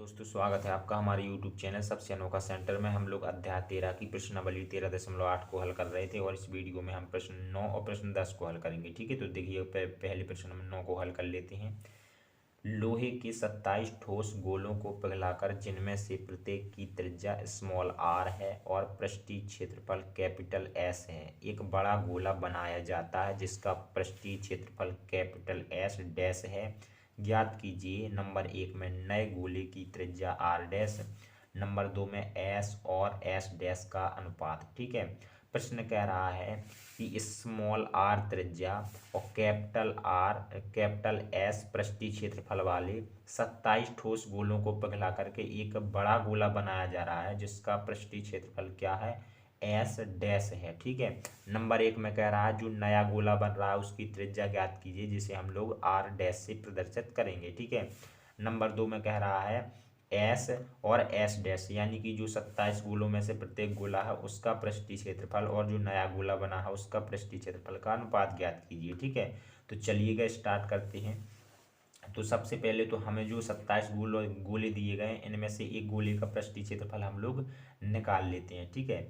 दोस्तों, स्वागत है आपका हमारे YouTube चैनल सबसे अनोखा सेंटर में। हम लोग अध्याय 13 की प्रश्नावली 13.8 को हल कर रहे थे और इस वीडियो में हम प्रश्न 9 और प्रश्न 10 को हल करेंगे। ठीक है, तो देखिए पहले प्रश्न नंबर 9 को हल कर लेते हैं। लोहे के 27 ठोस गोलों को पिघलाकर जिनमें से प्रत्येक की त्रिज्या स्मॉल r है और पृष्ठीय क्षेत्रफल कैपिटल S है, एक बड़ा गोला बनाया जाता है जिसका पृष्ठीय क्षेत्रफल कैपिटल S डैश है। ज्ञात कीजिए नंबर 1 में नए गोले की त्रिज्या r डैश, नंबर 2 में S और S डैश का अनुपात। ठीक है, प्रश्न कह रहा है कि स्मॉल r त्रिज्या और कैपिटल S पृष्ठीय क्षेत्रफल वाले 27 ठोस गोलों को पिघला करके एक बड़ा गोला बनाया जा रहा है जिसका पृष्ठीय क्षेत्रफल क्या है, S डैश है। ठीक है, नंबर 1 में कह रहा है जो नया गोला बन रहा है उसकी त्रिज्या ज्ञात कीजिए जिसे हम लोग R डैश से प्रदर्शित करेंगे। ठीक है, नंबर 2 में कह रहा है एस और एस डैश, यानी कि जो 27 गोलों में से प्रत्येक गोला है उसका पृष्ठीय क्षेत्रफल और जो नया गोला बना है उसका पृष्ठीय क्षेत्रफल का अनुपात ज्ञात कीजिए। ठीक है, तो चलिएगा स्टार्ट करते हैं। तो सबसे पहले तो हमें जो 27 गोले दिए गए इनमें से एक गोले का पृष्ठीय क्षेत्रफल हम लोग निकाल लेते हैं। ठीक है,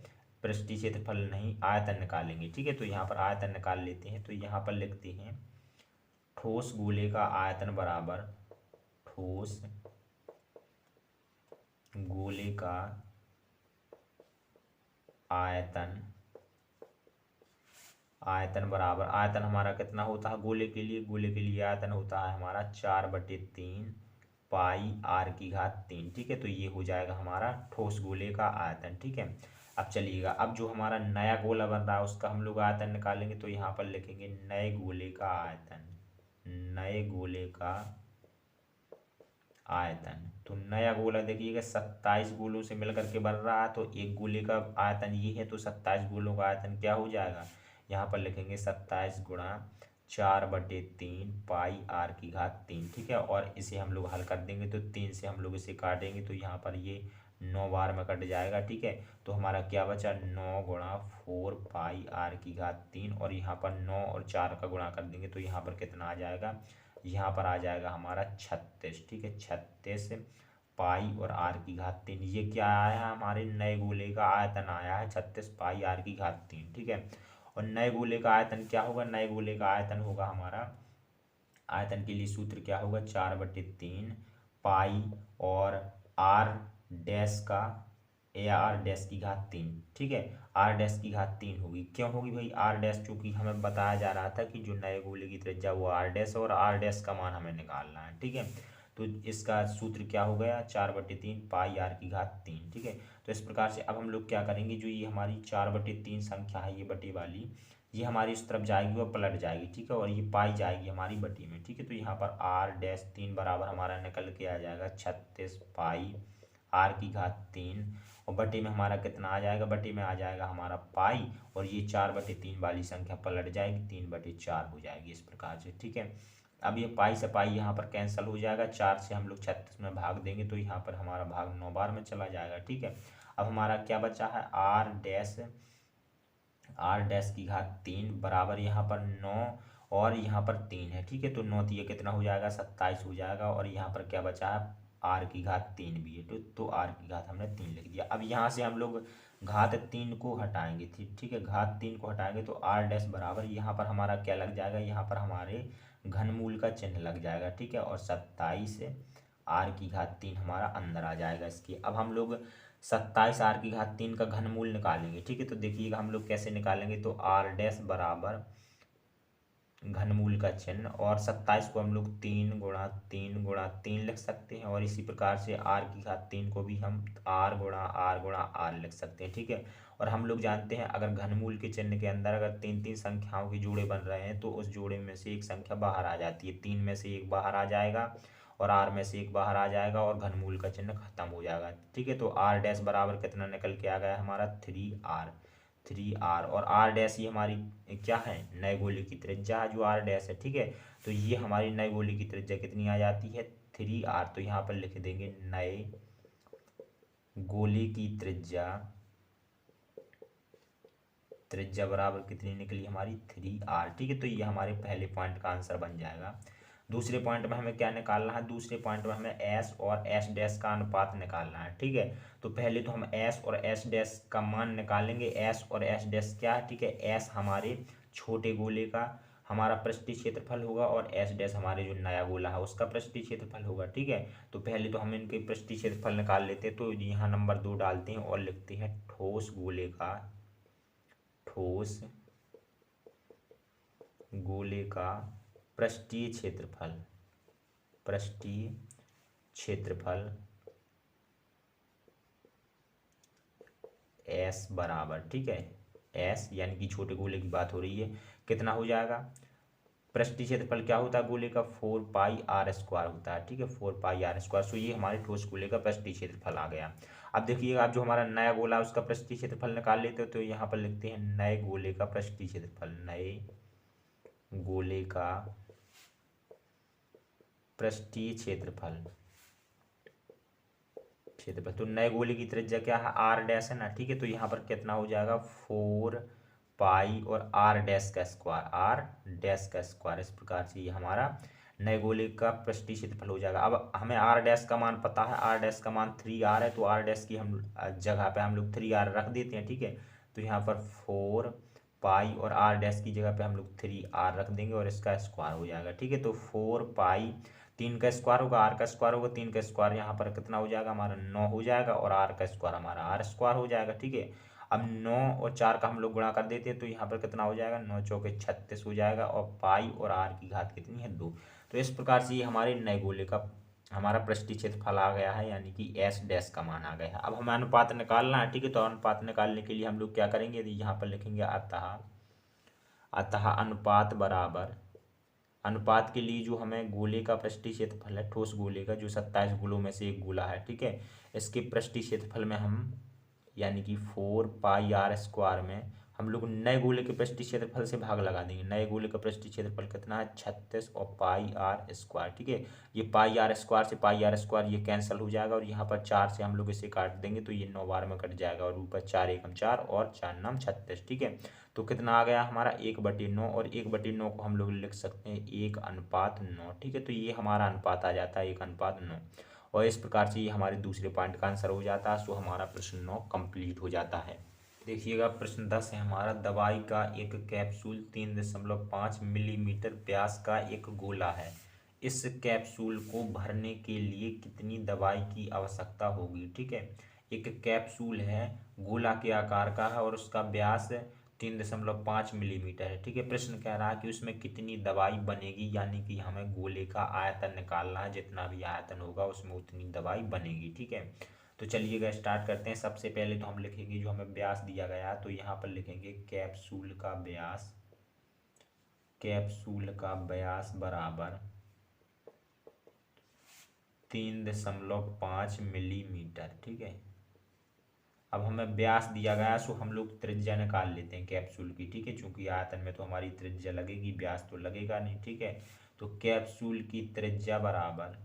पृष्ठीय क्षेत्रफल नहीं, आयतन निकालेंगे। ठीक है, तो यहाँ पर आयतन निकाल लेते हैं। तो यहाँ पर लिखते हैं ठोस गोले का आयतन बराबर ठोस गोले का आयतन, आयतन बराबर आयतन हमारा कितना होता है गोले के लिए, गोले के लिए आयतन होता है हमारा 4/3 पाई r की घात 3। ठीक है, तो ये हो जाएगा हमारा ठोस गोले का आयतन। ठीक है, अब चलिएगा, अब जो हमारा नया गोला बन रहा है उसका हम लोग आयतन निकालेंगे। तो यहाँ पर लिखेंगे नए गोले का आयतन, नए गोले का आयतन। तो नया गोला देखिएगा 27 गोलों से मिलकर के बन रहा है, तो एक गोले का आयतन ये है, तो 27 गोलों का आयतन क्या हो जाएगा, यहाँ पर लिखेंगे 27 गुणा 4/3 पाई r की घात 3। ठीक है, और इसे हम लोग हल कर देंगे तो 3 से हम लोग इसे काटेंगे तो यहाँ पर ये 9 बार में कट जाएगा। ठीक है, तो हमारा क्या बचा 9 गुणा 4 पाई r की घात 3, और यहाँ पर 9 और 4 का गुणा कर देंगे तो यहाँ पर कितना आ जाएगा, यहाँ पर आ जाएगा हमारा 36। ठीक है, 36 पाई और r की घात 3। ये क्या आया है, हमारे नए गोले का आयतन आया है 36 पाई r की घात 3। ठीक है, और नए गोले का आयतन क्या होगा, नए गोले का आयतन होगा हमारा, आयतन के लिए सूत्र क्या होगा 4/3 पाई और r डैश का आर डैश की घात 3। ठीक है, आर डैश की घात 3 होगी, क्यों होगी भाई आर डैश, क्योंकि हमें बताया जा रहा था कि जो नए गोले की त्रिज्या वो आर डैश और आर डैश का मान हमें निकालना है। ठीक है, तो इसका सूत्र क्या हो गया 4/3 पाई आर की घात 3। ठीक है, तो इस प्रकार से अब हम लोग क्या करेंगे, जो ये हमारी 4/3 संख्या है ये बटे वाली, ये हमारी इस तरफ जाएगी और पलट जाएगी। ठीक है, और ये पाई जाएगी हमारी बटी में। ठीक है, तो यहाँ पर आर डैश 3 बराबर हमारा निकल के आ जाएगा 36 पाई आर की घात 3, और बटे में हमारा कितना आ जाएगा, बटे में आ जाएगा हमारा पाई, और ये 4/3 वाली संख्या पलट जाएगी 3/4 हो जाएगी इस प्रकार से। ठीक है, अब ये पाई से पाई यहाँ पर कैंसिल हो जाएगा, 4 से हम लोग 36 में भाग देंगे तो यहाँ पर हमारा भाग 9 बार में चला जाएगा। ठीक है, अब हमारा क्या बचा है आर डैश की घात 3 बराबर यहाँ पर 9 और यहाँ पर 3 है। ठीक है, तो 9 ये कितना हो जाएगा 27 हो जाएगा, और यहाँ पर क्या बचा है आर की घात 3 भी है, तो आर की घात हमने 3 लिख दिया। अब यहाँ से हम लोग घात 3 को हटाएंगे। ठीक है, घात 3 को हटाएंगे तो आर डैश बराबर यहाँ पर हमारा क्या लग जाएगा, यहाँ पर हमारे घनमूल का चिन्ह लग जाएगा। ठीक है, और 27 आर की घात 3 हमारा अंदर आ जाएगा इसके। अब हम लोग 27 आर की घात 3 का घनमूल निकालेंगे। ठीक है, तो देखिएगा हम लोग कैसे निकालेंगे, तो आर डैश बराबर घनमूल का चिन्ह, और 27 को हम लोग 3 लिख सकते हैं, और इसी प्रकार से आर की घात 3 को भी हम आर लिख सकते हैं। ठीक है, और हम लोग जानते हैं अगर घनमूल के चिन्ह के अंदर अगर 3 संख्याओं के जोड़े बन रहे हैं तो उस जोड़े में से एक संख्या बाहर आ जाती है, 3 में से एक बाहर आ जाएगा और आर में से एक बाहर आ जाएगा और घनमूल का चिन्ह खत्म हो जाएगा। ठीक है, तो आर डैश बराबर कितना निकल के आ गया हमारा 3r, और आर डैश ही हमारी क्या है, नए गोले की त्रिज्या जो आर डैश है। ठीक है, तो ये हमारी नए गोले की त्रिज्या कितनी आ जाती है 3r, तो यहाँ पर लिख देंगे नए गोले की त्रिज्या बराबर कितनी निकली हमारी 3r। ठीक है, तो ये हमारे पहले पॉइंट का आंसर बन जाएगा। दूसरे पॉइंट में हमें क्या निकालना है, दूसरे पॉइंट में हमें एस और एस डैश का अनुपात निकालना है। ठीक है, तो पहले तो हम एस और एस डैश का मान निकालेंगे। एस और एस डैश क्या है, ठीक है, एस हमारे छोटे गोले का हमारा पृष्ठीय क्षेत्रफल होगा और एस डैश हमारे जो नया गोला है उसका पृष्ठीय क्षेत्रफल होगा। ठीक है, तो पहले तो हम इनके पृष्ठीय क्षेत्रफल निकाल लेते हैं। तो यहाँ नंबर 2 डालते हैं और लिखते हैं ठोस गोले का पृष्ठीय क्षेत्रफल एस बराबर, ठीक है, एस यानी कि छोटे गोले की बात हो रही है, कितना हो जाएगा, पृष्ठीय क्षेत्रफल क्या होता है गोले का, 4πr² होता है। ठीक है, 4πr²। सो ये हमारे ठोस गोले का पृष्ठीय क्षेत्रफल आ गया। अब देखिएगा, आप जो हमारा नया गोला है उसका पृष्ठीय क्षेत्रफल निकाल लेते हो। तो यहाँ पर लिखते हैं नए गोले का पृष्ठीय क्षेत्रफल, नए गोले का पृष्ठीय क्षेत्रफल। तो नए गोले की त्रिज्या क्या है, आर डैश है ना। ठीक है, तो यहाँ पर कितना हो जाएगा, 4π और आर डैश का स्क्वायर। इस प्रकार से ये हमारा नए गोले का पृष्ठीय क्षेत्रफल हो जाएगा। अब हमें आर डैश का मान पता है, आर डैश का मान 3r है। तो आर डैश की हम जगह पे हम लोग 3r रख देते हैं। ठीक है, तो यहाँ पर 4π और आर डैश की जगह पे हम लोग 3r रख देंगे और इसका स्क्वायर हो जाएगा। ठीक है, तो 4π 3 का स्क्वायर होगा, आर का स्क्वायर होगा, 3 का स्क्वायर यहाँ पर कितना हो जाएगा हमारा 9 हो जाएगा और आर का स्क्वायर हमारा r² हो जाएगा। ठीक है, अब 9 और 4 का हम लोग गुणा कर देते हैं। तो यहाँ पर कितना हो जाएगा, 9 चौके 36 हो जाएगा और पाई और आर की घात कितनी है, 2। तो इस प्रकार से ये हमारे नए गोले का हमारा पृष्ठीय क्षेत्रफल आ गया है, यानी कि एस डैश का मान आ गया है। अब हमें अनुपात निकालना है। ठीक है, तो अनुपात निकालने के लिए हम लोग क्या करेंगे, यहाँ पर लिखेंगे अतः अनुपात के लिए जो हमें गोले का पृष्ठीय क्षेत्रफल है, ठोस गोले का, जो 27 गोलों में से एक गोला है, ठीक है, इसके पृष्ठीय क्षेत्रफल में हम यानी कि 4πr² में हम लोग नए गोले के पृष्ठीय क्षेत्रफल से भाग लगा देंगे। नए गोले का पृष्ठीय क्षेत्रफल कितना है, 36 और πr²। ठीक है, ये πr² से πr² ये कैंसिल हो जाएगा और यहाँ पर 4 से हम लोग इसे काट देंगे तो ये 9 बार में कट जाएगा और ऊपर 4 एकम 4 और 4 9 36। ठीक है, तो कितना आ गया हमारा 1/9 और 1/9 को हम लोग लिख सकते हैं 1:9। ठीक है, तो ये हमारा अनुपात आ जाता है 1:9 और इस प्रकार से ये हमारे दूसरे पॉइंट का आंसर हो जाता है। सो हमारा प्रश्न 9 कंप्लीट हो जाता है। देखिएगा, प्रश्न 10 है हमारा, दवाई का एक कैप्सूल 3.5 मिलीमीटर व्यास का एक गोला है। इस कैप्सूल को भरने के लिए कितनी दवाई की आवश्यकता होगी। ठीक है, एक कैप्सूल है, गोला के आकार का है और उसका व्यास 3.5 मिलीमीटर है। ठीक है, प्रश्न कह रहा है कि उसमें कितनी दवाई बनेगी, यानी कि हमें गोले का आयतन निकालना है, जितना भी आयतन होगा उसमें उतनी दवाई बनेगी। ठीक है, तो चलिएगा स्टार्ट करते हैं। सबसे पहले तो हम लिखेंगे जो हमें व्यास दिया गया है, तो यहाँ पर लिखेंगे कैप्सूल का व्यास बराबर 3.5 मिलीमीटर। ठीक है, अब हमें व्यास दिया गया, सो हम लोग त्रिज्या निकाल लेते हैं कैप्सूल की। ठीक है, चूंकि आयतन में तो हमारी त्रिज्या लगेगी, व्यास तो लगेगा नहीं। ठीक है, तो कैप्सूल की त्रिज्या बराबर,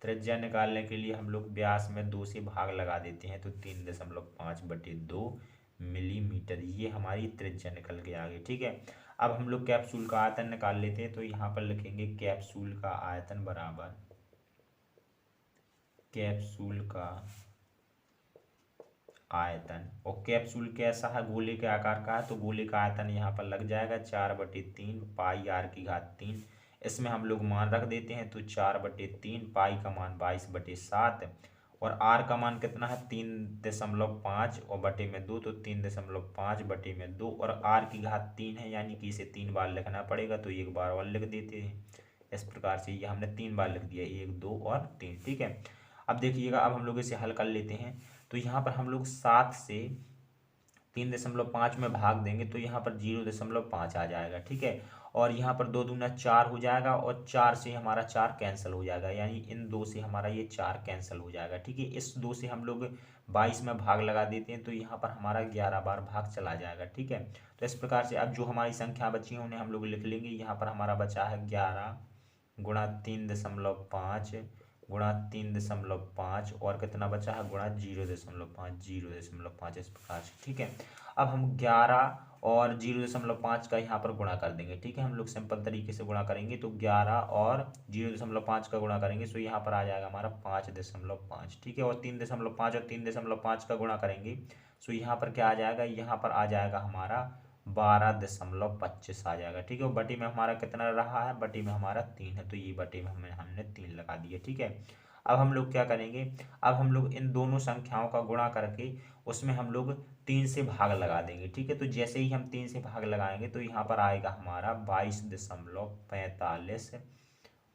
त्रिज्या निकालने के लिए हम लोग व्यास में 2 से भाग लगा देते हैं। तो 3.5/2 मिलीमीटर, ये हमारी त्रिज्या निकल के आ गई। ठीक है, अब हम लोग कैप्सूल का आयतन निकाल लेते हैं। तो यहाँ पर लिखेंगे कैप्सूल का आयतन बराबर, कैप्सूल का आयतन, और कैप्सूल कैसा है, गोले के आकार का है, तो गोले का आयतन यहाँ पर लग जाएगा 4/3 पाई r की घात 3। इसमें हम लोग मान रख देते हैं। तो 4/3, पाई का मान 22/7 और r का मान कितना है 3.5 और बटे में 2, तो 3.5 बटे में 2 और r की घात 3 है, यानी कि इसे 3 बार लिखना पड़ेगा। तो एक बार और लिख देते हैं। इस प्रकार से ये हमने 3 बार लिख दिया, 1 2 और 3। ठीक है, अब देखिएगा, अब हम लोग इसे हल कर लेते हैं। तो यहाँ पर हम लोग 7 से 3.5 में भाग देंगे तो यहाँ पर 0.5 आ जाएगा। ठीक है, और यहाँ पर 2 दूना 4 हो जाएगा और 4 से हमारा 4 कैंसिल हो जाएगा, यानी इन 2 से हमारा ये 4 कैंसिल हो जाएगा। ठीक है, इस 2 से हम लोग 22 में भाग लगा देते हैं। तो यहाँ पर हमारा 11 बार भाग चला जाएगा। ठीक है, तो इस प्रकार से अब जो हमारी संख्या बची है उन्हें हम लोग लिख लेंगे। यहाँ पर हमारा बचा है 11 गुणा 3.5 गुणा 3.5 और कितना बचा है गुणा 0.5 इस प्रकार से। ठीक है, अब हम 11 और 0.5 का यहाँ पर गुणा कर देंगे। ठीक है, हम लोग सिंपल तरीके से गुणा करेंगे तो 11 और 0.5 का गुणा करेंगे तो यहाँ पर आ जाएगा हमारा 5.5। ठीक है, और 3.5 और 3.5 का गुणा करेंगे तो यहाँ पर क्या आ जाएगा, यहाँ पर आ जाएगा हमारा 12.25 आ जाएगा। ठीक है, और बटी में हमारा कितना रहा है, बटी में हमारा 3 है, तो ये बटी में हमने 3 लगा दिए। ठीक है, अब हम लोग क्या करेंगे, अब हम लोग इन दोनों संख्याओं का गुणा करके उसमें हम लोग 3 से भाग लगा देंगे। ठीक है, तो जैसे ही हम 3 से भाग लगाएंगे तो यहाँ पर आएगा हमारा 22.45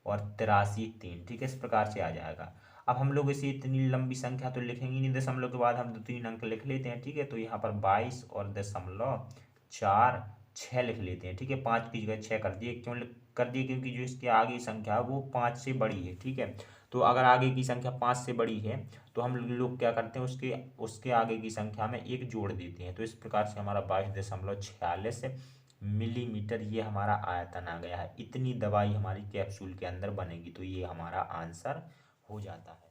और 83 3। ठीक है, इस प्रकार से आ जाएगा। अब हम लोग इसे इतनी लंबी संख्या तो लिखेंगे नहीं, दशमलव के बाद हम 2-3 अंक लिख लेते हैं। ठीक है, तो यहाँ पर 22 और 0.46 लिख लेते हैं। ठीक है, 5 की जगह 6 कर दिए, क्यों कर दिए, क्योंकि जो इसके आगे संख्या है वो 5 से बड़ी है। ठीक है, तो अगर आगे की संख्या 5 से बड़ी है तो हम लोग क्या करते हैं, उसके उसके आगे की संख्या में एक जोड़ देते हैं। तो इस प्रकार से हमारा 22.46 मिलीमीटर ये हमारा आयतन आ गया है। इतनी दवाई हमारी कैप्सूल के अंदर बनेगी, तो ये हमारा आंसर हो जाता है।